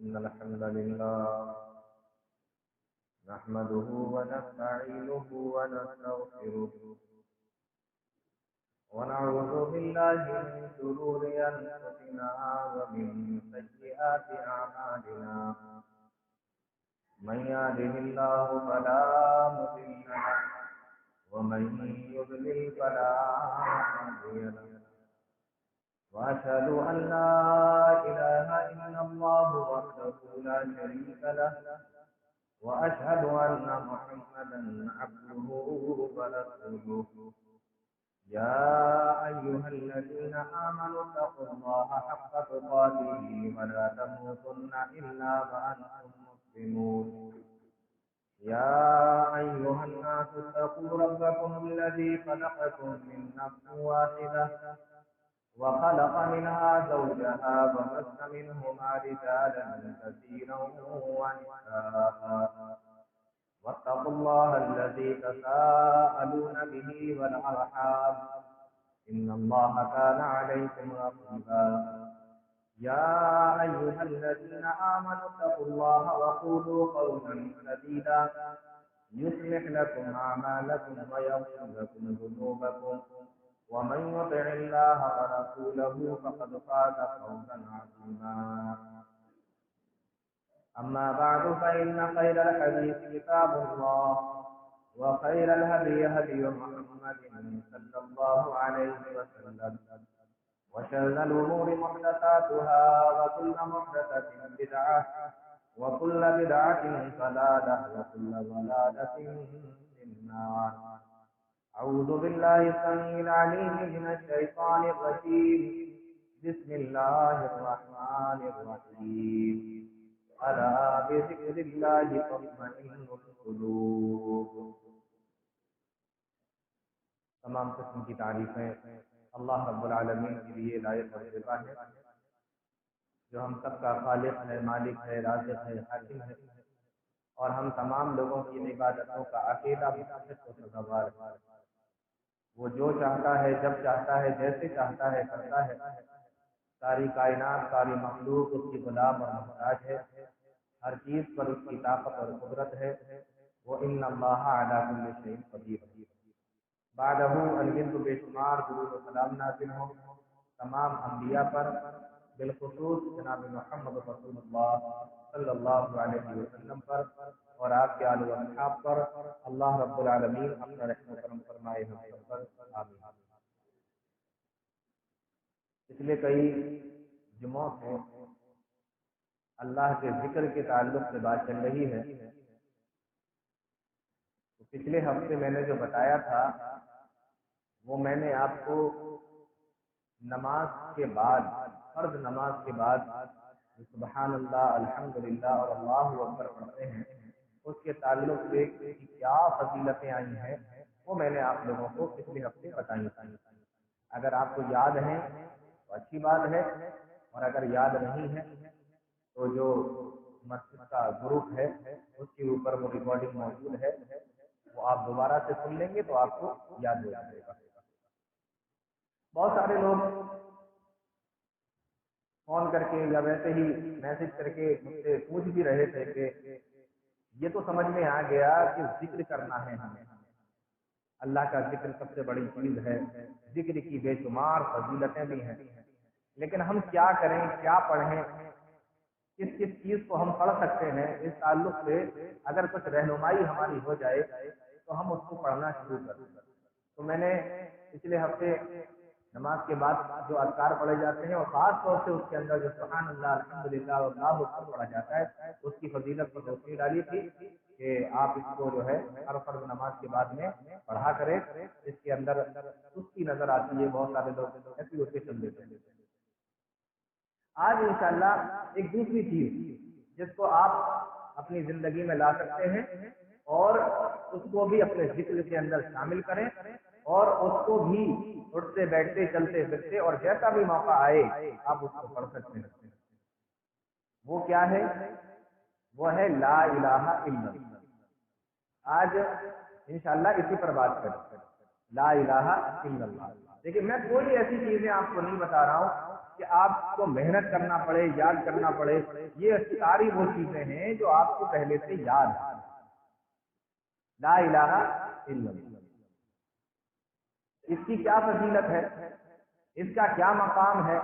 إن الحمد لله نحمده ونستعينه ونستغفره ونعوذ بالله من شرور أنفسنا ومن سيئات أعمالنا من يهده الله فلا مضل له ومن يضلل فلا هادي له وأشهد أن لا إله إلا الله وحده لا شريك له وأشهد أن محمدا عبده ورسوله يا أيها الذين آمنوا اتقوا الله حق تقاته ولا تموتن إلا وأنتم مسلمون يا أيها الناس اتقوا ربكم الذي خلقكم من نفس واحدة وخلق منها زوجها وبث منهما رجالا كثيرا ونساء واتقوا الله الذي تساءلون به والأرحام إن الله كان عليكم رقيبا يا أيها الذين آمنوا اتقوا الله وقولوا قولا سديدا يصلح لكم أعمالكم ويغفر لكم ذنوبكم ومن يطع الله ورسوله فقد فاز فوزا عظيما أما بعد فإن خير الحديث كتاب الله وخير الهدي هدي محمد صلى الله عليه وسلم وشر الأمور محدثاتها وكل محدثة بدعة وكل بدعة ضلالة وكل ضلالة في النار أعوذ بالله السميع العليم من الشيطان الرجيم بسم الله الرحمن الرحيم ألا بذكر الله تطمئن القلوب. تمام قسم کی تعریفیں اللہ رب العالمین کے لیے لائق اور زیبا ہے، جو ہم سب کا خالق ہے، مالک ہے، رازق ہے، حاکم ہے، اور ہم تمام لوگوں کی عبادتوں کا اکیلا مستحق و سزاوار ہے۔ وہ جو چاہتا ہے، جب چاہتا ہے، جیسے چاہتا ہے کرتا ہے۔ ساری کائنات، ساری مخلوق اس کی غلام اور محتاج ہے۔ ہر چیز پر اس کی طاقت اور قدرت ہے۔ وہ ان اللہ علی کل شیء قدیر۔ بعدہ الحمد بے شمار درود و سلام نازل ہوں تمام انبیاء پر، بالخصوص جناب محمد رسول اللہ صلی اللہ علیہ وسلم پر اور آپ کے آل و اصحاب پر۔ اللہ رب العالمین اپنا رحم و کرم فرمائے ہم سب پر، آمین۔ پچھلے کئی جمعوں سے اللہ کے ذکر کے تعلق سے بات چل رہی ہے۔ تو پچھلے ہفتے میں نے جو بتایا تھا وہ میں نے آپ کو نماز کے بعد، فرض نماز کے بعد سبحان اللہ، الحمدللہ اور اللہ اکبر پڑھتے ہیں، اس کے تعلق سے کیا فضیلتیں آئی ہیں وہ میں نے آپ لوگوں کو پچھلے ہفتے بتائی تھی۔ اگر آپ کو یاد ہیں تو اچھی بات ہے، اور اگر یاد نہیں ہے تو جو مسجد کا گروپ ہے اس کے اوپر وہ ریکارڈنگ موجود ہے، وہ آپ دوبارہ سے سن لیں گے تو آپ کو یاد ہو جائے گا۔ بہت سارے لوگ فون کر کے یا ویسے ہی میسج کر کے مجھ سے پوچھ بھی رہے تھے کہ یہ تو سمجھ میں آ گیا کہ ذکر کرنا ہے ہمیں، اللہ کا ذکر سب سے بڑی چیز ہے، ذکر کی بے شمار فضیلتیں بھی ہیں، لیکن ہم کیا کریں، کیا پڑھیں، کس کس چیز کو ہم پڑھ سکتے ہیں، اس تعلق سے اگر کچھ رہنمائی ہماری ہو جائے تو ہم اس کو پڑھنا شروع کر دیں۔ تو میں نے پچھلے ہفتے نماز کے بعد جو اذکار پڑھے جاتے ہیں اور خاص طور سے اس کے اندر جو سبحان اللہ، الحمدللہ اور اللہ اکبر پڑھا جاتا ہے، اس کی فضیلت پر روشنی ڈالی تھی کہ آپ اس کو جو ہے ہر فرض نماز کے بعد میں پڑھا کریں۔ اس کے اندر سستی نظر آتی ہے، بہت سارے لوگ ایسی اس کے چل دیتے ہیں۔ آج انشاءاللہ ایک دوسری چیز جس کو آپ اپنی زندگی میں لا سکتے ہیں اور اس کو بھی اپنے ذکر کے اندر شامل کریں، اور اس کو بھی اٹھتے بیٹھتے چلتے پھرتے اور جیسا بھی موقع آئے آپ اس کو پڑھ سکتے ہیں۔ وہ کیا ہے؟ وہ ہے لا الہ الا اللہ۔ آج انشاءاللہ اسی پر بات کریں، لا الہ الا اللہ۔ لیکن میں کوئی ایسی چیزیں آپ کو نہیں بتا رہا ہوں کہ آپ کو محنت کرنا پڑے، یاد کرنا پڑے، یہ ساری وہ چیزیں ہیں جو آپ کو پہلے سے یاد ہے۔ لا الہ الا اللہ، اس کی کیا فضیلت ہے، اس کا کیا مقام ہے،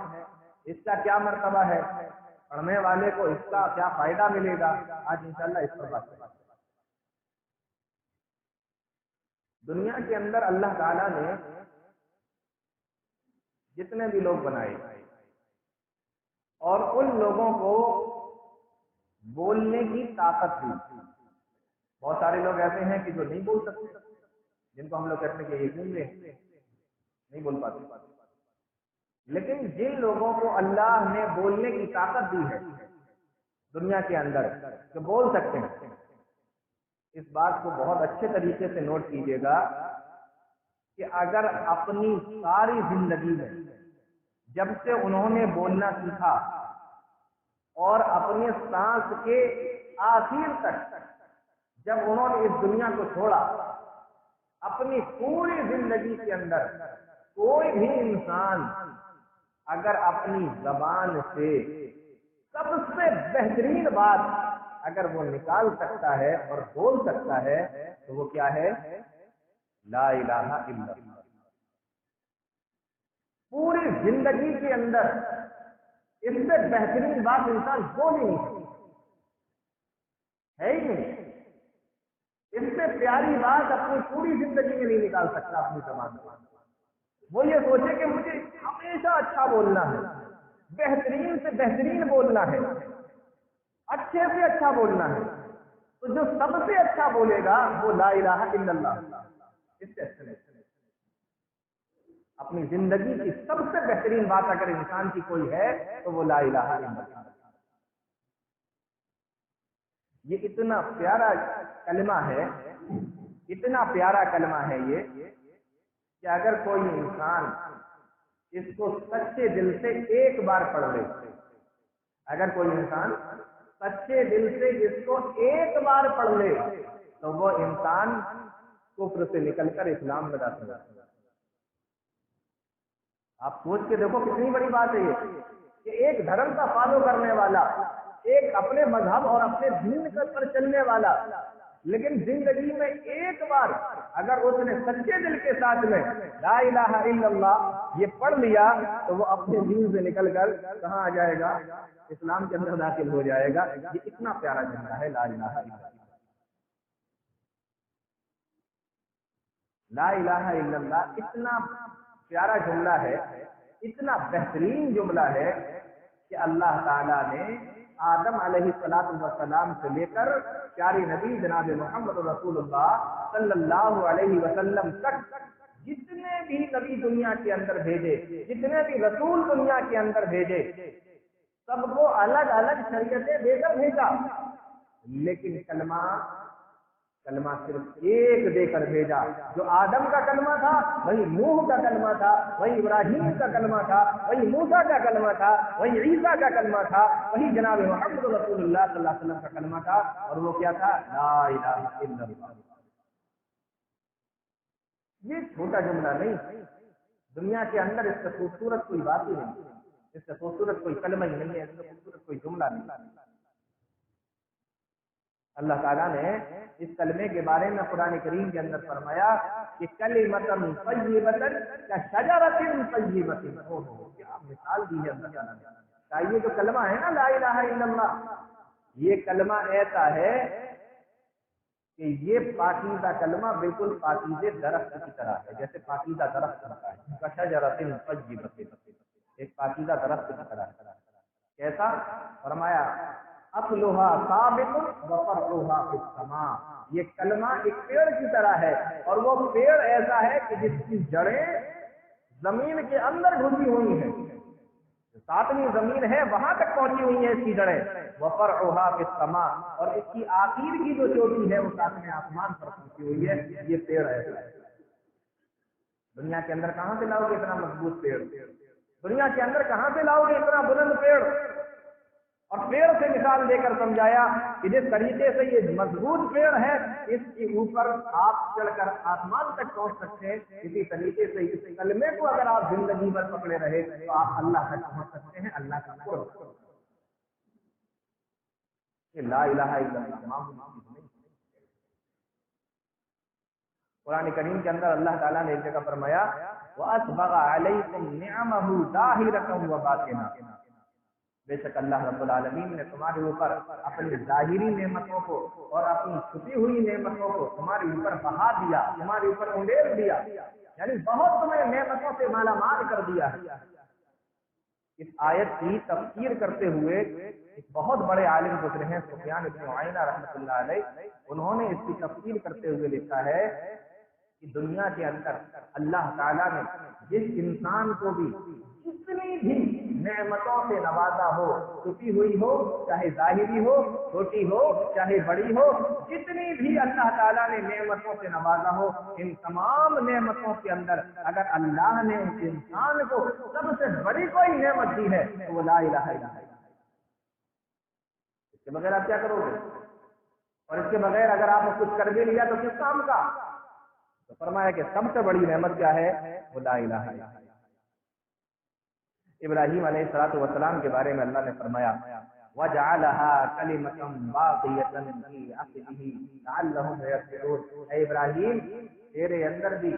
اس کا کیا مرتبہ ہے، پڑھنے والے کو اس کا کیا فائدہ ملے گا، آج انشاءاللہ اس پر بات کریں۔ دنیا کے اندر اللہ تعالیٰ نے جتنے بھی لوگ بنائے اور ان لوگوں کو بولنے کی طاقت دی۔ بہت سارے لوگ ایسے ہیں کہ جو نہیں بول سکتے، جن کو ہم لوگ کہتے ہیں کہ یہ گونگے ہیں، نہیں بول پاتے، لیکن جن لوگوں کو اللہ نے بولنے کی طاقت دی ہے دنیا کے اندر کہ بول سکتے ہیں، اس بات کو بہت اچھے طریقے سے نوٹ کیجیے گا کہ اگر اپنی ساری زندگی میں جب سے انہوں نے بولنا سیکھا اور اپنے سانس کے آخر تک جب انہوں نے اس دنیا کو چھوڑا، اپنی پوری زندگی کے اندر کوئی بھی انسان اگر اپنی زبان سے سب سے بہترین بات اگر وہ نکال سکتا ہے اور بول سکتا ہے تو وہ کیا ہے؟ لا الہ الا اللہ۔ پوری زندگی کے اندر اس سے بہترین بات انسان بول ہی نہیں سکتا، ہے ہی نہیں۔ اس سے پیاری بات اپنی پوری زندگی میں نہیں نکال سکتا اپنی زبان سے۔ وہ یہ سوچے کہ مجھے ہمیشہ اچھا بولنا ہے، بہترین سے بہترین بولنا ہے، اچھے سے اچھا بولنا ہے، تو جو سب سے اچھا بولے گا وہ لا الہ الا اللہ، اس سے اچھا نہیں۔ اپنی زندگی کی سب سے بہترین بات اگر انسان کی کوئی ہے تو وہ لا الہ الا اللہ۔ یہ اتنا پیارا کلمہ ہے، اتنا پیارا کلمہ ہے یہ کہ اگر کوئی انسان اس کو سچے دل سے ایک بار پڑھ لے، اگر کوئی انسان سچے دل سے اس کو ایک بار پڑھ لے تو وہ انسان کفر سے نکل کر اسلام میں داخل ہوتا ہے۔ آپ سوچ کے دیکھو کتنی بڑی بات ہے یہ کہ ایک دھرم کا فالو کرنے والا، ایک اپنے مذہب اور اپنے دین پر چلنے والا، لیکن زندگی میں ایک بار اگر اس نے سچے دل کے ساتھ میں لا الہ الا اللہ یہ پڑھ لیا تو وہ اپنے دین سے نکل کر کہاں آ جائے گا؟ اسلام کے اندر داخل ہو جائے گا۔ یہ اتنا پیارا جملہ ہے لا الہ الا اللہ۔ لا الہ الا اللہ اتنا پیارا جملہ ہے، اتنا بہترین جملہ ہے کہ اللہ تعالیٰ نے آدم علیہ السلام سے لے کر پیارے نبی جناب محمد رسول اللہ صلی اللہ علیہ وسلم تک جتنے بھی نبی دنیا کے اندر بھیجے، جتنے بھی رسول دنیا کے اندر بھیجے، سب کو الگ الگ شریعتیں دے کر بھیجا، لیکن کلمہ صرف ایک دے کر بھیجا۔ جو آدم کا کلمہ تھا وہی نوح کا کلمہ تھا، وہی ابراہیم کا کلمہ تھا، وہی موسیٰ کا کلمہ تھا، وہی عیسیٰ کا کلمہ تھا، وہی جناب محمد رسول اللہ صلی اللہ علیہ وسلم کا کلمہ تھا، اور وہ کیا تھا؟ لا الہ الا اللہ۔ یہ چھوٹا جملہ نہیں، دنیا کے اندر اس سے خوبصورت کوئی بات ہی نہیں، اس سے خوبصورت کوئی کلمہ ہی نہیں ہے، اس سے خوبصورت کوئی جملہ نہیں۔ اللہ تعالیٰ نے اس کلمے کے بارے میں قرآن کریم کے اندر فرمایا کہ کلمۃ طیبۃ کشجرۃ طیبۃ، کیا مثال دی ہے اللہ تعالیٰ نے۔ یہ جو کلمہ ہے نا لا الہ الا اللہ، یہ کلمہ ایسا ہے کہ یہ پاکیزہ کلمہ بالکل پاکیزے درخت کی طرح ہے، جیسے پاکیزہ درخت ہوتا ہے، کشجرۃ طیبۃ، ایک پاکیزہ درخت کی طرح ہے۔ کیسا؟ فرمایا اصلھا ثابت وفرعھا فی السماء، یہ کلمہ ایک پیڑ کی طرح ہے، اور وہ پیڑ ایسا ہے کہ جس کی جڑیں زمین کے اندر گھسی ہوئی ہیں، ساتویں زمین ہے وہاں تک پہنچی ہوئی ہیں اس کی جڑیں، وفرعھا فی السماء، اور اس کی آخر کی جو چوٹی ہے وہ ساتویں آسمان پر پہنچی ہوئی ہے۔ یہ پیڑ ایسا ہے۔ دنیا کے اندر کہاں سے لاؤ گے اتنا مضبوط پیڑ؟ دنیا کے اندر کہاں سے لاؤ گے اتنا بلند پیڑ؟ اور پیڑ سے مثال دے کر سمجھایا کہ جس طریقے سے یہ مضبوط پیڑ ہے اس کے اوپر آپ چڑھ کر آسمان تک پہنچ سکتے ہیں، اسی طریقے سے اس کلمے کو اگر آپ زندگی بھر پکڑے رہے تو آپ اللہ تک پہنچ سکتے ہیں، اللہ کا قرب۔ یہ لا الہ الا اللہ معمولی چیز نہیں۔ قرآن کریم کے اندر اللہ تعالیٰ نے ایک جگہ فرمایا وَأَسْبَغَ عَلَيْكُمْ نِعَمَهُ ظَاهِرَةً وَبَاطِنَةً، بے شک اللہ رب العالمین نے تمہارے اوپر اپنی ظاہری نعمتوں کو اور اپنی چھپی ہوئی نعمتوں کو تمہارے اوپر بہا دیا، تمہارے اوپر انڈیل دیا، یعنی بہت تمہیں نعمتوں سے مالا مال کر دیا ہے۔ اس آیت کی تفسیر کرتے ہوئے ایک بہت بڑے عالم گزرے ہیں سفیان بن عیینہ رحمۃ اللہ علیہ، انہوں نے اس کی تفسیر کرتے ہوئے لکھا ہے کہ دنیا کے اندر اللہ تعالیٰ نے جس انسان کو بھی جتنی بھی نعمتوں سے نوازا ہو، چھپی ہوئی ہو چاہے ظاہری ہو، چھوٹی ہو چاہے بڑی ہو، جتنی بھی اللہ تعالیٰ نے نعمتوں سے نوازا ہو، ان تمام نعمتوں کے اندر اگر اللہ نے اس انسان کو سب سے بڑی کوئی نعمت دی ہے تو وہ لا الہ الا اللہ۔ اس کے بغیر آپ کیا کرو گے؟ اور اس کے بغیر اگر آپ نے کچھ کر بھی لیا تو کس کام کا؟ تو فرمایا کہ سب سے بڑی نعمت کیا ہے؟ وہ لا الہ الا اللہ۔ ابراہیم علیہ الصلوۃ والسلام کے بارے میں اللہ نے فرمایا وَجَعَلَهَا كَلِمَةً بَاقِيَةً فِي عَقِبِهِ لَعَلَّهُمْ يَرْجِعُونَ۔ اے ابراہیم تیرے اندر بھی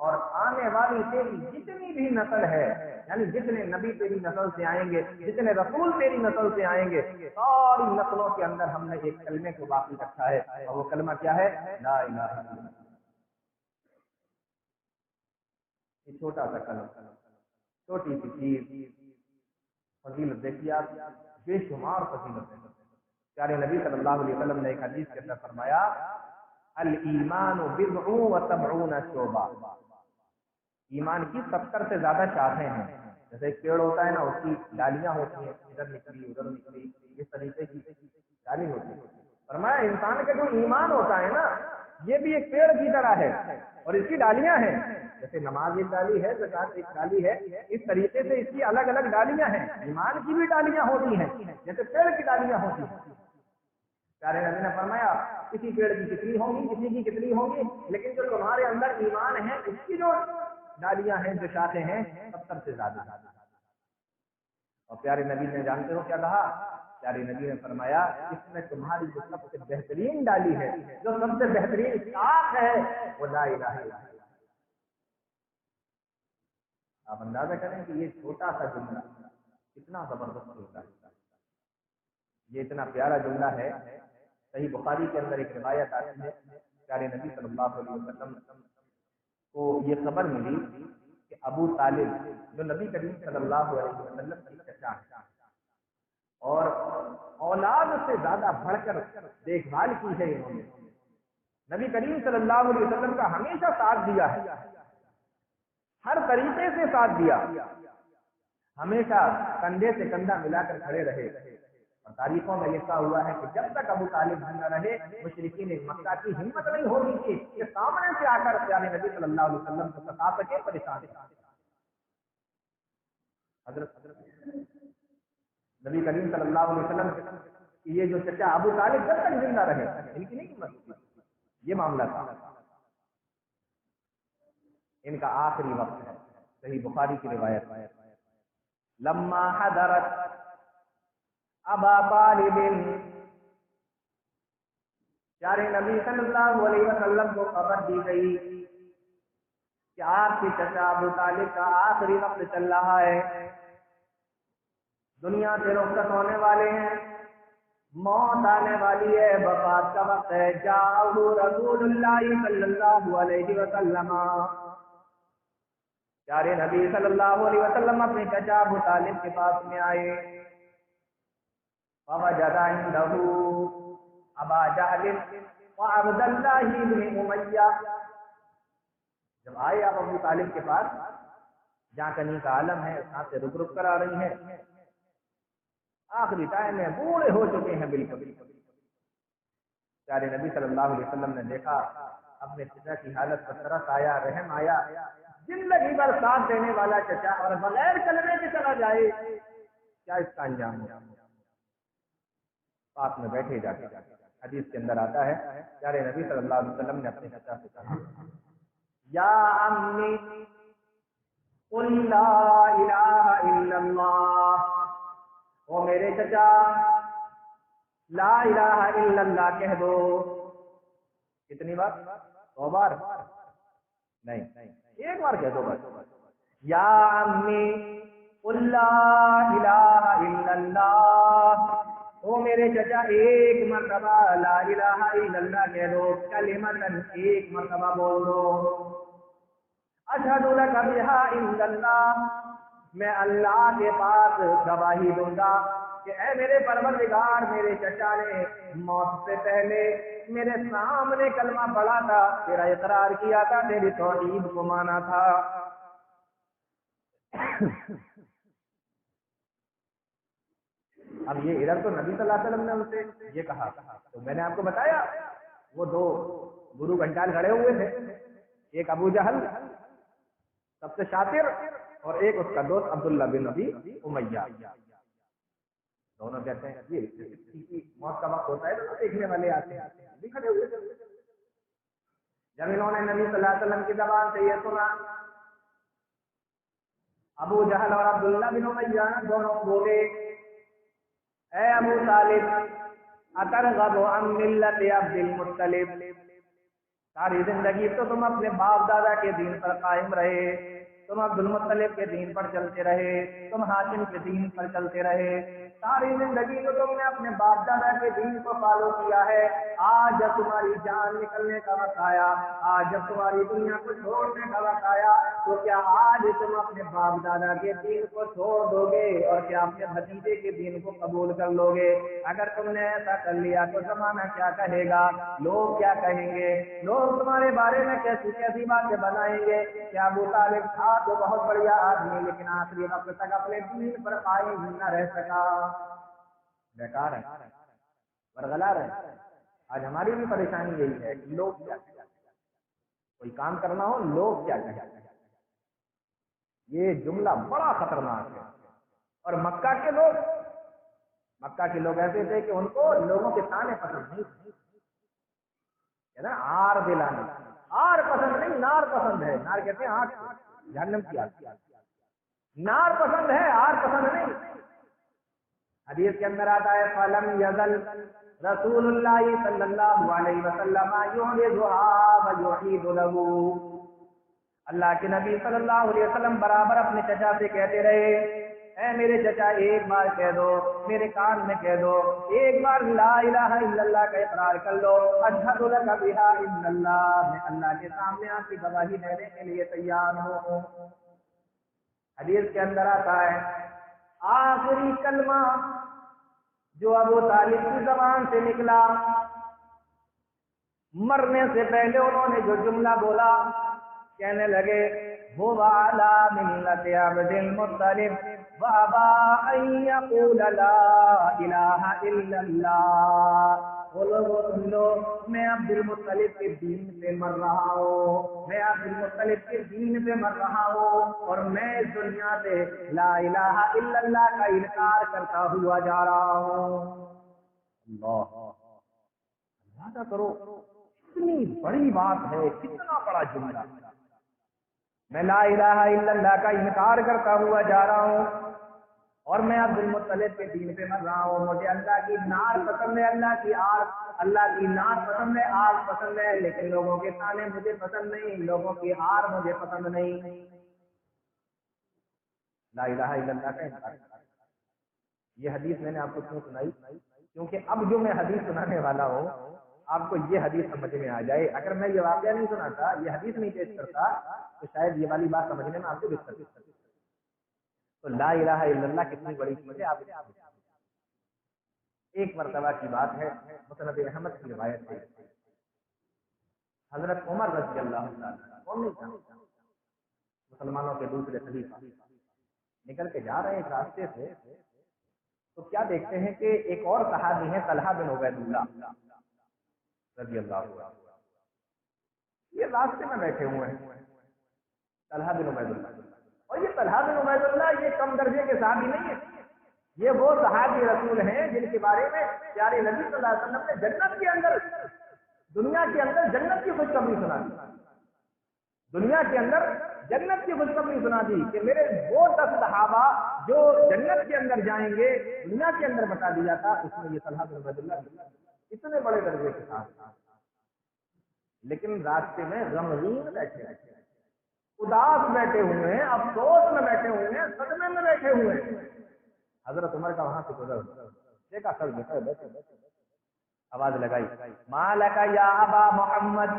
اور آنے والی تیری جتنی بھی نسل ہے، یعنی جتنے نبی تیری نسل سے آئیں گے، جتنے رسول تیری نسل سے آئیں گے، ساری نسلوں کے اندر ہم نے ایک کلمے کو باقی رکھا ہے، اور وہ کلمہ کیا ہے؟ لا الہ الا اللہ۔ یہ چھوٹا سا کلمہ، چھوٹی سی چیز، فضیلت دیکھیے آپ، بے شمار فضیلت ہے۔ پیارے نبی صلی اللہ علیہ وسلم نے ایک حدیث کے اندر فرمایا الایمان بضع و سبعون شعبہ، ایمان کی 70 سے زیادہ شاخیں ہیں۔ جیسے ایک پیڑ ہوتا ہے نا، اس کی ڈالیاں ہوتی ہیں، ادھر نکلی ادھر نکلی، اس طریقے کی ڈالی ہوتی ہے۔ فرمایا انسان کا جو ایمان ہوتا ہے نا، یہ بھی ایک پیڑ کی طرح ہے اور اس کی ڈالیاں ہیں، جیسے نماز ایک ڈالی ہے، زکات ایک ڈالی ہے، اس طریقے سے اس کی الگ الگ ڈالیاں ہیں۔ ایمان کی بھی ڈالیاں ہوتی ہیں جیسے پیڑ کی ڈالیاں ہوتی ہیں۔ پیارے نبی نے فرمایا کسی پیڑ کی کتنی ہوں گی، کسی کی کتنی ہوں گی، لیکن جو تمہارے اندر ایمان ہے اس کی جو ڈالیاں ہیں، جو شاخیں ہیں، 70 سے زیادہ۔ اور پیارے نبی نے جانتے ہو کیا کہا؟ پیارے نبی نے فرمایا اس میں تمہاری جو سب سے بہترین ڈالی ہے، جو سب سے بہترین شاخ ہے، وہ لا الہ الا اللہ۔ آپ اندازہ کریں کہ یہ چھوٹا سا جملہ کتنا زبردست ہوتا ہے۔ یہ اتنا پیارا جملہ ہے۔ صحیح بخاری کے اندر ایک روایت آتی ہے، پیارے نبی صلی اللہ علیہ وسلم کو یہ خبر ملی کہ ابو طالب جو نبی کریم صلی اللہ علیہ وسلم کی چچا ہے اور اولاد سے زیادہ بڑھ کر دیکھ بھال کی ہے انہوں نے، نبی کریم صلی اللہ علیہ وسلم کا ہمیشہ ساتھ دیا ہے، ہر طریقے سے ساتھ دیا، ہمیشہ کندھے سے کندھا ملا کر کھڑے رہے۔ اور تاریخوں میں لکھا ہوا ہے کہ جب تک ابو طالب زندہ رہے مشرکین مکہ کی ہمت نہیں ہوگی تھی کہ سامنے سے آ کر پیارے نبی صلی اللہ علیہ وسلم کو ستا سکے، پریشان کر۔ حضرت نبی کریم صلی اللہ علیہ وسلم کی یہ جو چچا ابو طالب جب تک زندہ رہے ان کی نہیں ہمت تھی، یہ معاملہ تھا۔ ان کا آخری وقت ہے، صحیح بخاری کی روایت ہے لما حضرت ابا طالب، پیارے نبی صلی اللہ علیہ وسلم کو خبر دی گئی کہ آپ کے چچا ابو طالب کا آخری وقت چل رہا ہے، دنیا سے رخصت ہونے والے ہیں، موت آنے والی ہے، وفات کا وقت ہے۔ جاءہ رسول اللہ صلی اللہ علیہ وسلم، پیارے نبی صلی اللہ علیہ وسلم اپنے چچا ابو طالب کے پاس میں آئے، فوجد عنده ابا جہل وعبد اللہ بن امیہ، جب آئے آپ ابو طالب کے پاس، جہاں کنی کا عالم ہے، یہاں سے رک رک کر آ رہی ہیں، آخری ٹائم میں بوڑھے ہو چکے ہیں بالکل۔ پیارے نبی صلی اللہ علیہ وسلم نے دیکھا اپنے چچا کی حالت پر ترس آیا، رحم آیا، زندگی بھر ساتھ دینے والا چچا اور بغیر کلمے کے چلا جائے، کیا اس کا انجام ہو؟ پاس میں بیٹھے جاتے ہیں۔ حدیث کے اندر آتا ہے پیارے نبی صلی اللہ علیہ وسلم نے اپنے چچا سے کہا یا امی قل لا الہ الا اللہ، او میرے چچا لا الہ الا اللہ کہہ دو۔ کتنی بار؟ 100 بار نہیں، ایک بار کہہ دو بس۔ یا امی قل لا الہ الا اللہ، او میرے چچا ایک مرتبہ لا الہ الا اللہ کہہ دو، کلمتاً ایک مرتبہ بول دو۔ اشہد لک بہا عند اللہ، میں اللہ کے پاس گواہی دوں گا کہ اے میرے پروردگار، میرے چچا نے موت سے پہلے میرے سامنے کلمہ پڑھا تھا، تیرا اقرار کیا تھا، تیری توحید کو مانا تھا۔ اب یہ ادھر تو نبی صلی اللہ علیہ وسلم نے ان سے یہ کہا، تو میں نے آپ کو بتایا وہ 2 گرو گھنٹال کھڑے ہوئے تھے، ایک ابو جہل سب سے شاطر اور ایک اس کا دوست عبداللہ بن ابی امیہ، دونوں کہتے ہیں یہ موت کا وقت ہوتا ہے تو دیکھنے والے آتے ہیں، بھی کھڑے ہوئے تھے۔ جب انہوں نے نبی صلی اللہ علیہ وسلم کی زبان سے یہ سنا، ابو جہل اور عبداللہ بن امیہ دونوں بولے اے ابو طالب اترغب عن ملت عبد المطلب، ساری زندگی تو تم اپنے باپ دادا کے دین پر قائم رہے، تم عبد المطلب کے دین پر چلتے رہے، تم ہاشم کے دین پر چلتے رہے، ساری زندگی تو تم نے اپنے باپ دادا کے دین کو فالو کیا ہے۔ آج جب تمہاری جان نکلنے کا وقت آیا، آج جب تمہاری دنیا کو چھوڑنے کا وقت آیا، تو کیا آج تم اپنے باپ دادا کے دین کو چھوڑ دو گے اور کیا اپنے بھتیجے کے دین کو قبول کر لو گے؟ اگر تم نے ایسا کر لیا تو زمانہ کیا کہے گا، لوگ کیا کہیں گے، لوگ تمہارے بارے میں کیسی کیسی باتیں بنائیں گے؟ کیا ابو طالب تھا تو بہت بڑھیا آدمی، لیکن آخری وقت تک اپنے دین پر قائم نہ رہ سکا، بیکار ہے، برغلا رہے۔ آج ہماری بھی پریشانی یہی ہے کہ لوگ کیا کہیں، کوئی کام کرنا ہو لوگ کیا کہیں، یہ جملہ بڑا خطرناک ہے۔ اور مکہ کے لوگ ایسے تھے کہ ان کو لوگوں کے تانے پسند نہیں تھے، آر دلانے، آر پسند نہیں، نار پسند ہے، نار کہتے ہیں آگ، جہنم کی آگ، نار پسند ہے، آر پسند نہیں۔ حدیث کے اندر آتا ہے فَلَمْ يَزَلْ رسول اللہ صلی اللہ علیہ وسلم يُعْرِضُهَا وَيُعِيدُ لَهُ، اللہ کے نبی صلی اللہ علیہ وسلم برابر اپنے چچا سے کہتے رہے اے میرے چچا ایک بار کہہ دو، میرے کان میں کہہ دو، ایک بار لا الہ الا اللہ کا اقرار کر لو، اشہد لک بہا عند اللہ، میں اللہ کے سامنے آپ کی گواہی دینے کے لیے تیار ہوں۔ حدیث کے اندر آتا ہے آخری کلمہ جو ابو طالب کی زبان سے نکلا، مرنے سے پہلے انہوں نے جو جملہ بولا، کہنے لگے هو علی ملت عبد المطلب وابا ان یقول لا الہ الا اللہ، بولو سن لو، میں عبد المطلب کے دین پہ مر رہا ہوں، میں عبد المطلب کے دین پہ مر رہا ہوں، اور میں اس دنیا سے لا الہ الا اللہ کا انکار کرتا ہوا جا رہا ہوں۔ اللہ اندازہ کرو کتنی بڑی بات ہے، کتنا بڑا جملہ، میں لا الہ الا اللہ کا انکار کرتا ہوا جا رہا ہوں اور میں عبد المطلب کے دین پہ مر رہا ہوں، مجھے اللہ کی نار پسند ہے، اللہ کی نار پسند ہے، آگ پسند ہے، لیکن لوگوں کے تانے مجھے پسند نہیں، لوگوں کی آر مجھے پسند نہیں۔ لا الہ الا اللہ کا انکار۔ یہ حدیث میں نے آپ کو کیوں سنائی؟ کیونکہ اب جو میں حدیث سنانے والا ہوں آپ کو یہ حدیث سمجھ میں آ جائے۔ اگر میں یہ واقعہ نہیں سناتا، یہ حدیث نہیں پیش کرتا، تو شاید یہ والی بات سمجھنے میں آپ کو دقت ہوتی۔ تو لا الہ الا اللہ کتنی بڑی چیز ہے، آپ ایک مرتبہ کی بات ہے، مسند احمد کی روایت ہے، حضرت عمر رضی اللہ عنہ کون نہیں تھا، مسلمانوں کے دوسرے خلیفہ، نکل کے جا رہے ہیں ایک راستے سے، تو کیا دیکھتے ہیں کہ ایک اور صحابی ہے طلحہ بن عبید اللہ رضی اللہ عنہ، یہ راستے میں بیٹھے ہوئے ہیں طلحہ بن عبید اللہ، اور یہ طلحہ بن عبید اللہ یہ کم درجے کے صحابی نہیں ہے، یہ وہ صحابی رسول ہیں جن کے بارے میں پیارے نبی صلی اللہ علیہ وسلم نے جنت کے اندر، دنیا کے اندر جنت کی خوشخبری سنا دی، دنیا کے اندر جنت کی خوشخبری سنا دی کہ میرے وہ 10 صحابہ جو جنت کے اندر جائیں گے، دنیا کے اندر بتا دیا تھا، اس میں یہ طلحہ بن عبید اللہ اتنے بڑے درجے کے ساتھ، لیکن راستے میں غمگین بیٹھے ہیں، اداس بیٹھے ہوئے ہیں، افسوس میں بیٹھے ہوئے ہیں، صدمے میں بیٹھے ہوئے ہیں۔ حضرت عمر کا وہاں سے گزر دیکھا، سر بیٹھے آواز لگائی، ما لک یا ابا محمد،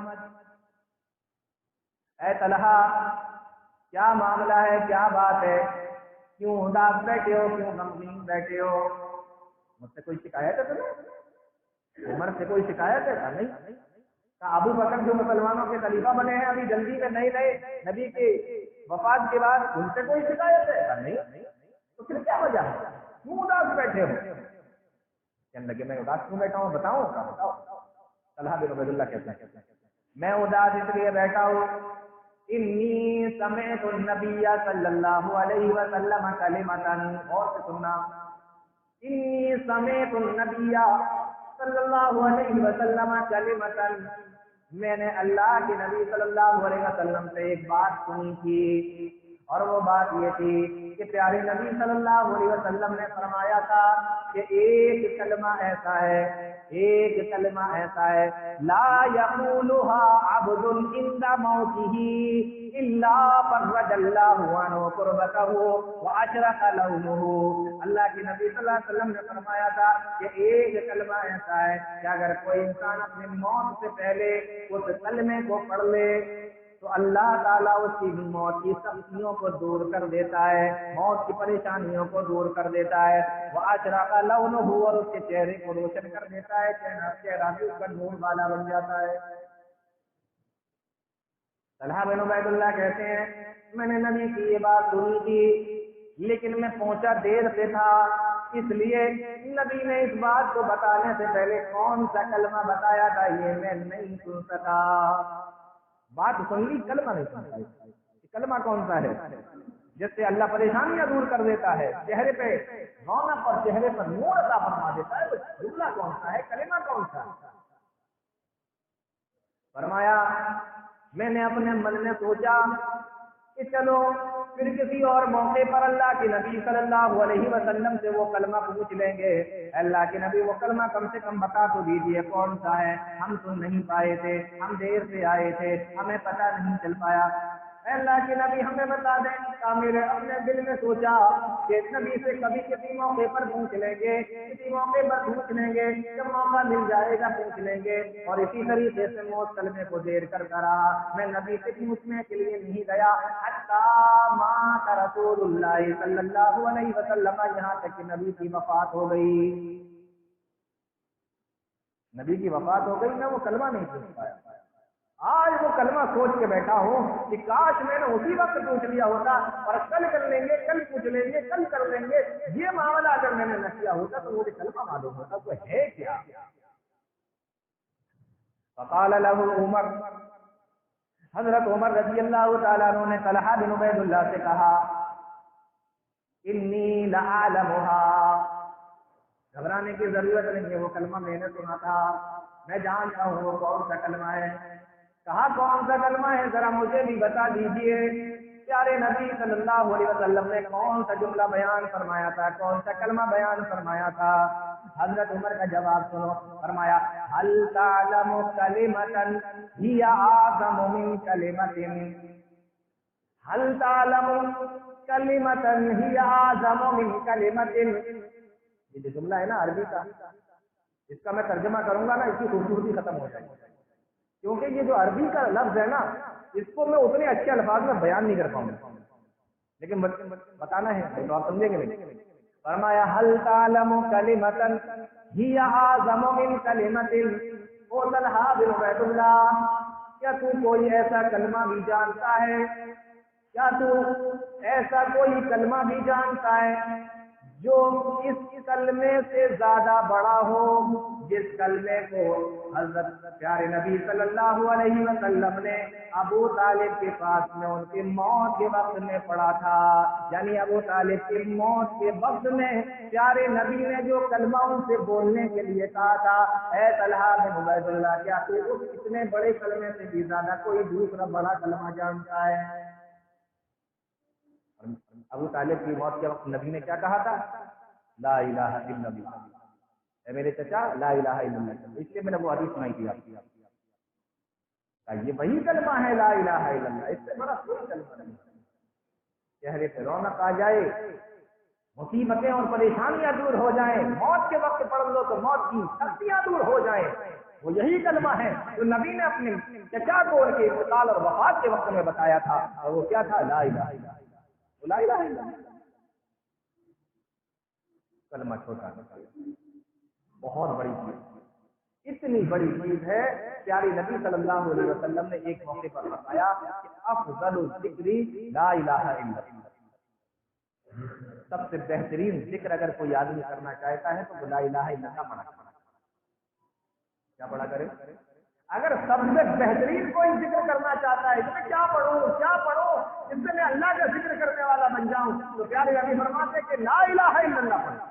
اے طلحہ کیا معاملہ ہے، کیا بات ہے، کیوں اداس بیٹھے ہو، کیوں غمگین بیٹھے ہو؟ مجھ سے کوئی شکایت ہے تمہیں؟ عمر سے کوئی شکایت ہے؟ نہیں۔ ابو بکر جو مسلمانوں کے خلیفہ بنے ہیں ابھی جلدی میں نئے نبی کے وفات کے بعد، ان سے کوئی شکایت ہے؟ نہیں۔ تو پھر کیا وجہ ہے، کیوں اداس بیٹھے ہو؟ کہنے لگے میں اداس کیوں بیٹھا ہوں، بتاؤ۔ طلحہ بن عبید اللہ کہتے ہیں میں اداس اس لیے بیٹھا ہوں، انی سمعت النبی صلی اللہ علیہ وسلم کلمۃ، اور سے سننا، انی سمعت النبی صلی اللہ علیہ وسلم کلمۃ، میں نے اللہ کے نبی صلی اللہ علیہ وسلم سے ایک بات سنی تھی، اور وہ بات یہ تھی کہ پیارے نبی صلی اللہ علیہ وسلم نے فرمایا تھا کہ ایک کلمہ ایسا ہے لا یقولها عبد عند موته الا فرج اللہ عنہ کربتہ واشرق لونه، اللہ کے نبی صلی اللہ علیہ وسلم نے فرمایا تھا کہ ایک کلمہ ایسا ہے کہ اگر کوئی انسان اپنی موت سے پہلے اس کلمے کو پڑھ لے تو اللہ تعالیٰ اس کی موت کی سختیوں کو دور کر دیتا ہے، موت کی پریشانیوں کو دور کر دیتا ہے، وَأَشْرَقَ لَوْنُهُ، اور اس کے چہرے کو روشن کر دیتا ہے، چہرہ بھی اس کا نور والا بن جاتا ہے۔ طلحہ بن عبید اللہ کہتے ہیں میں نے نبی کی یہ بات سنی تھی، لیکن میں پہنچا دیر سے تھا، اس لیے نبی نے اس بات کو بتانے سے پہلے کون سا کلمہ بتایا تھا یہ میں نہیں سن سکا۔ بات سن لی، کلمہ نہیں سن پائی، کلمہ کون سا ہے جس سے اللہ پریشانیاں دور کر دیتا ہے، چہرے پہ رونق اور چہرے پر نور عطا فرما دیتا ہے، وہ جملہ کون سا ہے، کلمہ کون سا ہے؟ فرمایا میں نے اپنے من میں سوچا کہ چلو پھر کسی اور موقع پر اللہ کے نبی صلی اللہ علیہ وسلم سے وہ کلمہ پوچھ لیں گے، اللہ کے نبی وہ کلمہ کم سے کم بتا تو دیجیے کون سا ہے، ہم سن نہیں پائے تھے، ہم دیر سے آئے تھے، ہمیں پتہ نہیں چل پایا، اے اللہ کے نبی ہمیں بتا دیں۔ میرے اپنے دل میں سوچا کہ نبی سے کبھی کسی موقع پر پوچھ لیں گے، کسی موقع پر پوچھ لیں گے، جب موقع مل جائے گا پوچھ لیں گے، اور اسی طریقے سے موت کلمے کو دیر کرتا رہا، میں نبی سے پوچھنے کے لیے نہیں گیا حتی مات رسول اللہ صلی اللہ علیہ وسلم، یہاں تک کہ نبی کی وفات ہو گئی، نبی کی وفات ہو گئی، میں وہ کلمہ نہیں پوچھ پایا۔ آج وہ کلمہ سوچ کے بیٹھا ہوں کہ کاش میں نے اسی وقت پوچھ لیا ہوتا، اور کل کر لیں گے، کل پوچھ لیں گے، کل کر لیں گے، یہ معاملہ اگر میں نے نہ کیا ہوتا تو مجھے کلمہ معلوم ہوتا وہ ہے کیا۔ فقال له عمر، حضرت عمر رضی اللہ تعالیٰ عنہ نے طلحہ بن عبید اللہ سے کہا انی لأعلمها، گھبرانے کی ضرورت نہیں ہے، وہ کلمہ میں نے سنا تھا، میں جانتا ہوں وہ کون سا کلمہ ہے۔ کہا کون سا کلمہ ہے، ذرا مجھے بھی بتا دیجئے۔ پیارے نبی صلی اللہ علیہ وسلم نے کون سا جملہ بیان فرمایا تھا، کون سا کلمہ بیان فرمایا تھا؟ حضرت عمر کا جواب سنو، فرمایا هل تعلم کلمة هي اعظم من کلمة، هل تعلم کلمة هي اعظم من کلمة، یہ جو جملہ ہے نا عربی کا، اس کا میں ترجمہ کروں گا نا اس کی خوبصورتی ختم ہو جائے گی، کیونکہ یہ جو عربی کا لفظ ہے نا اس کو میں اتنے اچھے الفاظ میں بیان نہیں کر پاؤں گا، لیکن بتانا ہے تو آپ سمجھیں گے نہیں۔ فرمایا هل تعلم کلمة هي اعظم من کلمة، او طلحہ بن عبید اللہ کیا تو کوئی ایسا کلمہ بھی جانتا ہے، کیا تو ایسا کوئی کلمہ بھی جانتا ہے جو اس کلمے سے زیادہ بڑا ہو، جس کلمے کو حضرت پیارے نبی صلی اللہ علیہ وسلم نے ابو طالب کے پاس میں ان کی موت کے وقت میں پڑھا تھا، یعنی ابو طالب کی موت کے وقت میں پیارے نبی نے جو کلمہ ان سے بولنے کے لیے کہا تھا، اے طلحہ بن عبید اللہ، کیا تو اس اتنے بڑے کلمے سے بھی زیادہ کوئی دوسرا بڑا کلمہ جانتا ہے؟ ابو طالب کی موت کے وقت نبی نے کیا کہا تھا؟ لا الہ الا اللہ، اے میرے چچا لا الہ الا اللہ، اس لیے میں نے وہ حدیث سنائی تھی آپ کو، یہ وہی کلمہ ہے لا الہ الا اللہ، اس سے بڑا کوئی کلمہ نہیں، چہرے پہ رونق آ جائے، مصیبتیں اور پریشانیاں دور ہو جائیں، موت کے وقت پڑھ لو تو موت کی سختیاں دور ہو جائیں، وہ یہی کلمہ ہے جو نبی نے اپنے چچا کو ان کے انتقال اور وفات کے وقت میں بتایا تھا، اور وہ کیا تھا؟ لا الہ الا اللہ، لا الہ الا اللہ، کلمہ چھوٹا نہیں، بہت بڑی چیز، اتنی بڑی چیز ہے، پیاری نبی صلی اللہ علیہ وسلم نے ایک موقع پر بتایا کہ افضل الذکر لا الہ الا اللہ، سب سے بہترین ذکر اگر کوئی آدمی کرنا چاہتا ہے تو وہ لا الہ الا اللہ پڑھا کرے، کیا پڑھا کرے؟ اگر سب سے بہترین کوئی ذکر کرنا چاہتا ہے، اس میں کیا پڑھوں جس سے میں اللہ کا ذکر کرنے والا بن جاؤں، تو پیارے نبی فرماتے ہیں کہ لا الہ الا اللہ پڑھو۔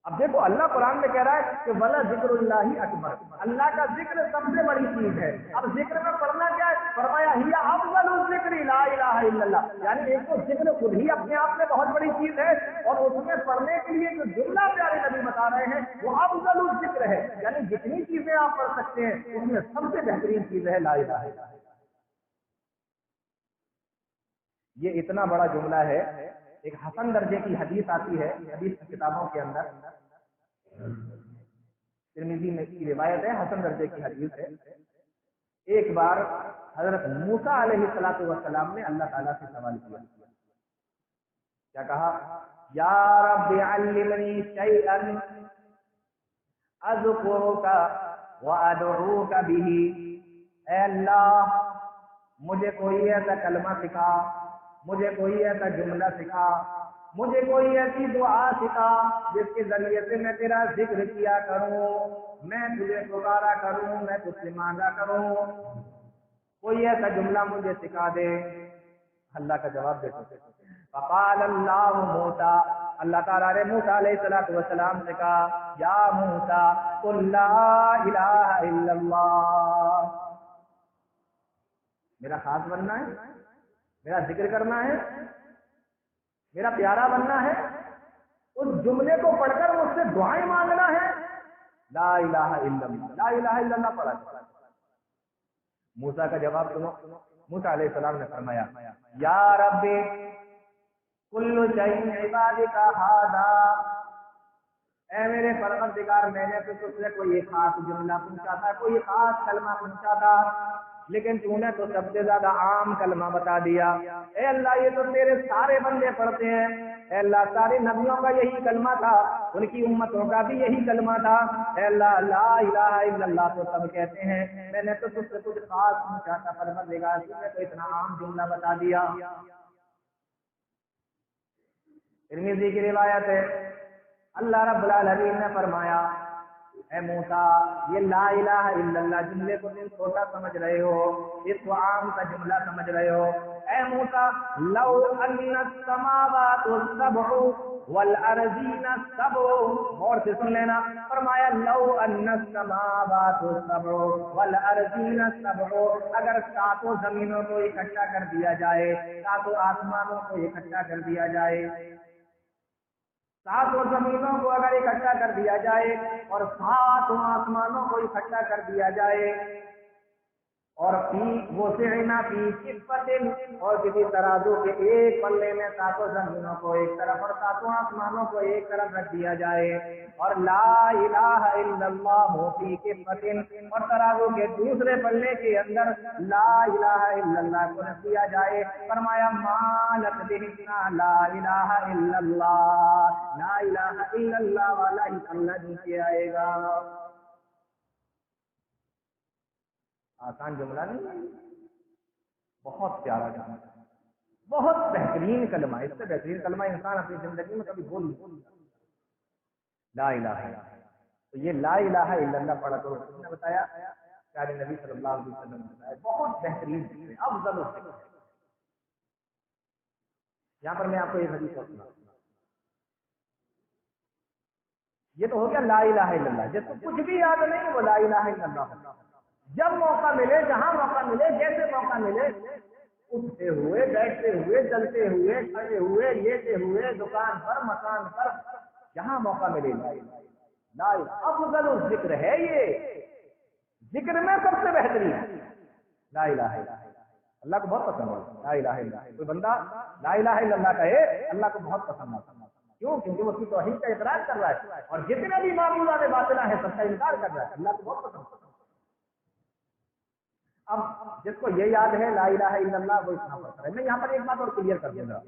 اب دیکھو اللہ قرآن میں کہہ رہا ہے کہ ولا ذکر اللہ اکبر، اللہ کا ذکر سب سے بڑی چیز ہے۔ اب ذکر میں پڑھنا کیا ہے؟ فرمایا ہی افضل الذکر لا الہ الا اللہ، یعنی ایک تو ذکر خود ہی اپنے آپ میں بہت بڑی چیز ہے، اور اس میں پڑھنے کے لیے جو جملہ پیارے نبی بتا رہے ہیں وہ افضل الذکر ہے، یعنی جتنی چیزیں آپ پڑھ سکتے ہیں اس میں سب سے بہترین چیز ہے لا الہ الا اللہ۔ یہ اتنا بڑا جملہ ہے، ایک حسن درجے کی حدیث آتی ہے حدیث کی کتابوں کے اندر، ترمذی میں کی روایت ہے، حسن درجے کی حدیث ہے۔ ایک بار حضرت موسیٰ علیہ الصلوۃ والسلام نے اللہ تعالیٰ سے سوال کیا، کیا کہا؟ یا رب علمنی شیئا اذکرک وادعوک بہ، اے اللہ مجھے کوئی ایسا کلمہ سکھا، مجھے کوئی ایسا جملہ سکھا، مجھے کوئی ایسی دعا سکھا جس کے ذریعے سے میں تیرا ذکر کیا کروں، میں تجھے پکارا کروں، میں تجھ سے مانگا کروں، کوئی ایسا جملہ مجھے سکھا دے۔ اللہ کا جواب دیکھو، فقال اللہ موسیٰ، اللہ تعالیٰ نے موسیٰ علیہ السلام سے کہا، یا موسیٰ قل لا الہ الا اللہ، میرا خاص بننا ہے، میرا ذکر کرنا ہے، میرا پیارا بننا ہے، اس جملے کو پڑھ کر مجھ سے دعائیں مانگنا ہے، لا الہ الا اللہ، لا الہ الا اللہ پڑھا۔ موسیٰ کا جواب سنو، موسیٰ علیہ السلام نے فرمایا، یا رب کل شیء عبادک ھذا، اے میرے پروردگار میں نے تو تجھ سے کوئی خاص جملہ پوچھا تھا، کوئی خاص کلمہ پوچھا تھا، لیکن تو نے تو سب سے زیادہ عام کلمہ بتا دیا۔ اے اللہ یہ تو تیرے سارے بندے پڑھتے ہیں، اے اللہ سارے نبیوں کا یہی کلمہ تھا، ان کی امتوں کا بھی یہی کلمہ تھا، اے اللہ لا الہ الا اللہ تو سب کہتے ہیں، میں نے تو تجھ سے کچھ خاص پوچھا تھا پروردگار، تو نے تو اتنا عام جملہ بتا دیا۔ ترمذی کی روایت ہے، اللہ رب العالمین نے فرمایا، اے موسیٰ یہ لا الہ الا اللہ جملے کو تم چھوٹا سمجھ رہے ہو، اس کو عام کا جملہ سمجھ رہے ہو، اے موسیٰ لو ان السماوات السبع والارضین السبع، غور سے سن لینا، فرمایا لو ان السماوات السبع والارضین السبع، اگر ساتوں زمینوں کو اکٹھا کر دیا جائے، ساتوں آسمانوں کو اکٹھا کر دیا جائے، ساتوں زمینوں کو اگر اکٹھا کر دیا جائے اور ساتوں آسمانوں کو اکٹھا کر دیا جائے، اور وہ سعنا فی کفۃ، اور کسی ترازو کے ایک پلے میں ساتوں زمینوں کو ایک طرف اور ساتوں آسمانوں کو ایک طرف رکھ دیا جائے، اور لا الہ الا اللہ فی کفۃ، اور ترازو کے دوسرے پلے کے اندر لا الہ الا اللہ کو رکھ دیا جائے، فرمایا مالک بہنا لا الہ الا اللہ، لا الہ الا اللہ والا ہی اللہ نیچے آئے گا۔ آسان جملہ نہیں، بہت پیارا جملہ، بہت بہترین کلمہ، اس سے بہترین کلمہ انسان اپنی زندگی میں کبھی بول نہیں سکتا، لا الہ الا اللہ۔ تو یہ لا الہ الا اللہ پڑھا کرو، اس نے بتایا پیارے نبی صلی اللہ علیہ وسلم نے بتایا بہت بہترین ذکر ہے، افضل الذکر ہے۔ یہاں پر میں آپ کو ایک حدیث سنا، یہ تو ہو گیا لا الہ الا اللہ، جس کو کچھ بھی یاد نہیں وہ لا الہ الا اللہ، جب موقع ملے، جہاں موقع ملے، جیسے موقع ملے، اٹھتے ہوئے، بیٹھتے ہوئے، چلتے ہوئے، کھڑے ہوئے، لیٹے ہوئے، دکان پر، مکان پر، جہاں موقع ملے لا الہ لا الہ افضل الذکر ہے، یہ ذکر میں سب سے بہترین لا الہ الا اللہ۔ اللہ کو بہت پسند ہے لا الہ الا اللہ، کوئی بندہ لا الہ الا اللہ کہے اللہ کو بہت پسند ہے، کیوں؟ کیونکہ وہ اس کی توحید کا اقرار کر رہا ہے، اور جتنے بھی معبودات باطلہ ہیں سب کا انکار کر رہا ہے، اللہ کو بہت پسند ہے۔ اب جس کو یہ یاد ہے لا الہ الا اللہ وہ اتنا پڑھتا ہے۔ میں یہاں پر ایک بات اور کلیئر کر دوں گا،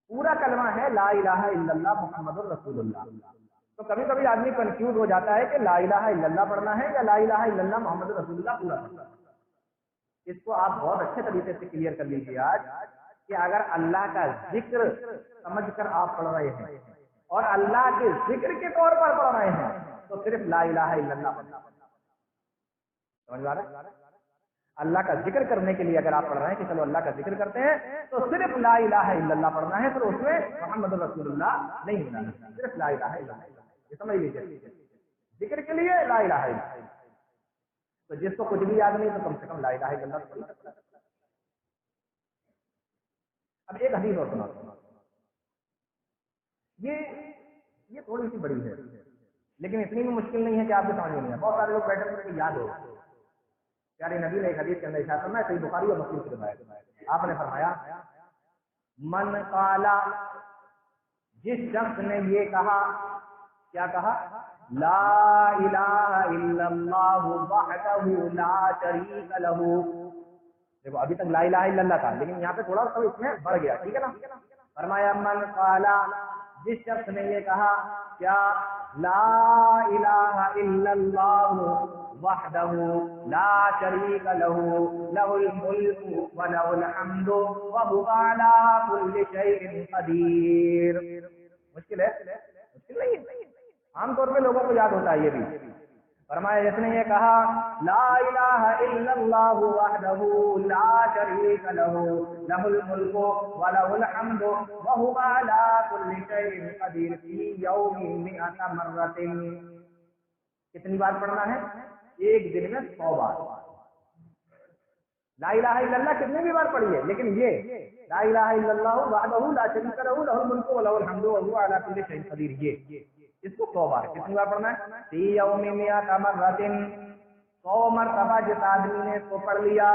پورا کلمہ ہے لا الہ الا اللہ محمد الرسول اللہ، تو کبھی کبھی آدمی کنفیوز ہو جاتا ہے کہ لا الہ الا اللہ پڑھنا ہے یا لا الہ الا اللہ محمد رسول اللہ پورا پڑھنا ہے۔ اس کو آپ بہت اچھے طریقے سے کلیئر کر لیجیے آج، کہ اگر اللہ کا ذکر سمجھ کر آپ پڑھ رہے ہیں اور اللہ کے ذکر کے طور پر پڑھ رہے ہیں تو صرف لا الہ الا اللہ پڑھنا ہے، سمجھ آ رہا ہے؟ اللہ کا ذکر کرنے کے لیے اگر آپ پڑھ رہے ہیں کہ چلو اللہ کا ذکر کرتے ہیں تو صرف لا الہ الا اللہ پڑھنا ہے، پھر اس میں محمد رسول اللہ نہیں ملانا، صرف لا الہ الا اللہ، یہ سمجھ لیجیے، ذکر کے لیے لا الہ الا اللہ۔ تو جس کو کچھ بھی یاد نہیں تو کم سے کم لا الہ الا اللہ پڑھ سکتا ہے۔ اب ایک حدیث اور سنا، یہ تھوڑی سی بڑی ہے لیکن اتنی بھی مشکل نہیں ہے کہ آپ کو سمجھ میں نہیں ہے، بہت سارے لوگ بیٹھے ہوئے یاد ہو۔ پیارے نبی نے ایک حدیث کے اندر ارشاد فرمایا، صحیح بخاری اور مسلم کی روایت، آپ نے فرمایا من قالا، جس شخص نے یہ کہا، کیا کہا؟ لا الہ الا اللہ وحدہ لا شریک لہ، دیکھو ابھی تک لا الہ الا اللہ تھا لیکن یہاں پہ تھوڑا سا اس میں بڑھ گیا، ٹھیک ہے نا؟ فرمایا من قالا، جس شخص نے یہ کہا کیا؟ لا الہ الا اللہ وحدہ لا شریک لہ لہ الملک ولہ الحمد وہو علی کل شیء قدیر۔ مشکل ہے؟ مشکل نہیں ہے، عام طور پہ لوگوں کو یاد ہوتا ہے یہ بھی۔ فرمایا جس نے یہ کہا لا الہ الا اللہ وحدہ لا شریک لہ لہ الملک ولہ الحمد وہو علی کل شیء قدیر فی یوم 100 مرۃ، کتنی بار پڑھنا ہے؟ ایک دن میں 100 بار۔ لا الہ الا اللہ کتنی بھی بار پڑھیے، لیکن یہ لا الہ الا اللہ وحدہ لا شریک لہ لہ الملک ولہ الحمد وہو علی کل شیء قدیر، یہ اس کو 100 بار، کتنی بار پڑھنا ہے؟ فی یوم 100 مرۃ، 100 مرتبہ جس آدمی نے اس کو پڑھ لیا،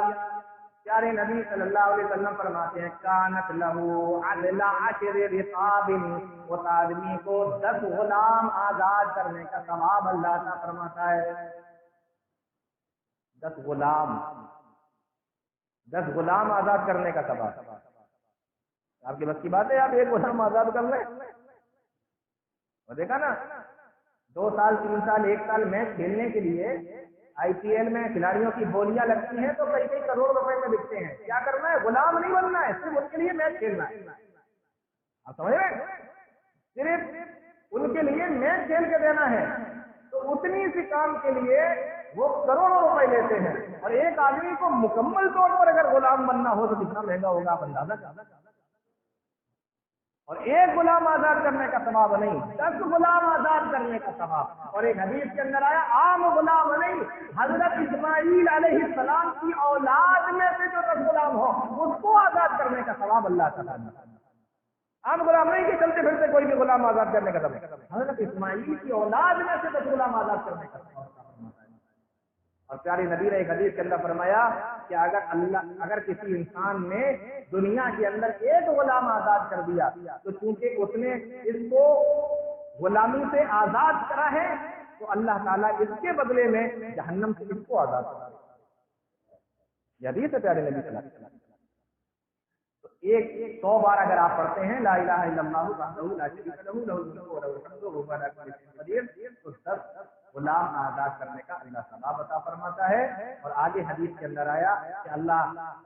پیارے نبی صلی اللہ علیہ وسلم فرماتے ہیں کانت لہ عدل 10 رقاب، اس آدمی کو 10 غلام آزاد کرنے کا ثواب اللہ تعالیٰ فرماتا ہے۔ 10 غلام آزاد کرنے کا ثواب، آپ کی بس کی بات ہے آپ ایک غلام آزاد کر لیں؟ وہ دیکھا نا 2 سال 3 سال 1 سال میچ کھیلنے کے لیے آئی پی ایل میں کھلاڑیوں کی بولیاں لگتی ہیں تو کئی کئی کروڑ روپے میں بکتے ہیں، کیا کرنا ہے؟ غلام نہیں بننا ہے، صرف ان کے لیے میچ کھیلنا ہے، آپ سمجھ رہے ہیں؟ صرف ان کے لیے میچ کھیل کے دینا ہے، تو اتنی سی کام کے لیے وہ کروڑوں روپے لیتے ہیں، اور ایک آدمی کو مکمل طور پر اگر غلام بننا ہو تو کتنا مہنگا ہوگا آپ اندازہ کرنا۔ اور ایک غلام آزاد کرنے کا ثواب نہیں، 10 غلام آزاد کرنے کا ثواب۔ اور ایک حدیث کے اندر آیا عام غلام نہیں، حضرت اسماعیل علیہ السلام کی اولاد میں سے جو 10 غلام ہو اس کو آزاد کرنے کا ثواب اللہ تعالیٰ نے۔ عام غلام نہیں کہ چلتے پھرتے کوئی بھی غلام آزاد کرنے کا ثواب، حضرت اسماعیل کی اولاد میں سے 10 غلام آزاد کرنے کا ثواب۔ اور پیارے نبی نے ایک حدیث کے اندر فرمایا کہ اگر کسی انسان نے دنیا کے اندر ایک غلام آزاد کر دیا تو چونکہ اس نے اس کو غلامی سے آزاد کرا ہے تو اللہ تعالیٰ اس کے بدلے میں جہنم سے اس کو آزاد کرا ہے۔ یہ حدیث ہے پیارے نبی صلی اللہ علیہ وسلم۔ تو 100 بار اگر آپ پڑھتے ہیں لا الہ الا اللہ وحدہ لا شریک لہ لہ الملک ولہ الحمد وہو علی کل شیء قدیر، تو 10 غلام آزاد کرنے کا اللہ ثواب عطا فرماتا ہے۔ اور آگے حدیث کے اندر آیا کہ اللہ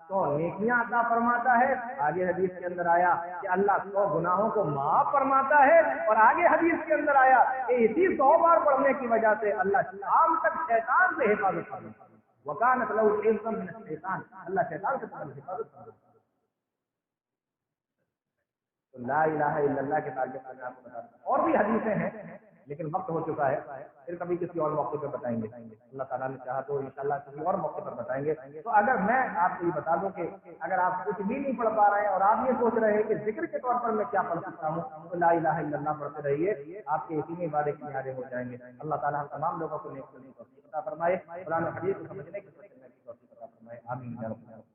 100 نیکیاں عطا فرماتا ہے، آگے حدیث کے اندر آیا کہ اللہ 100 گناہوں کو معاف فرماتا ہے، اور آگے حدیث کے اندر آیا کہ اسی 100 بار پڑھنے کی وجہ سے اللہ شام تک شیطان سے حفاظت فرماتا ہے۔ وَكَانَتْ لَهُ حِفْظًا مِنَ الشَّيْطَانِ، اللہ شیطان سے تمہاری حفاظت فرماتا ہے۔ تو لا الہ الا اللہ کے تعلق سے میں آپ کو بتا دوں، اور بھی حدیثیں ہیں لیکن وقت ہو چکا ہے، پھر کبھی کسی اور موقع پر بتائیں گے، اللہ تعالیٰ نے چاہا تو انشاءاللہ کسی اور موقع پر بتائیں گے۔ تو اگر میں آپ کو یہ بتا دوں کہ اگر آپ کچھ بھی نہیں پڑھ پا رہے ہیں اور آپ یہ سوچ رہے ہیں کہ ذکر کے طور پر میں کیا پڑھ سکتا ہوں، تو لا الہ الا اللہ پڑھتے رہیے، آپ کے یقینی وعدے کنارے ہو جائیں گے۔ اللہ تعالیٰ ہم تمام لوگوں کو نیک سننے کی توفیق عطا فرمائے، قرآن و حدیث کو سمجھنے کی توفیق عطا فرمائے، آمین یا رب العالمین۔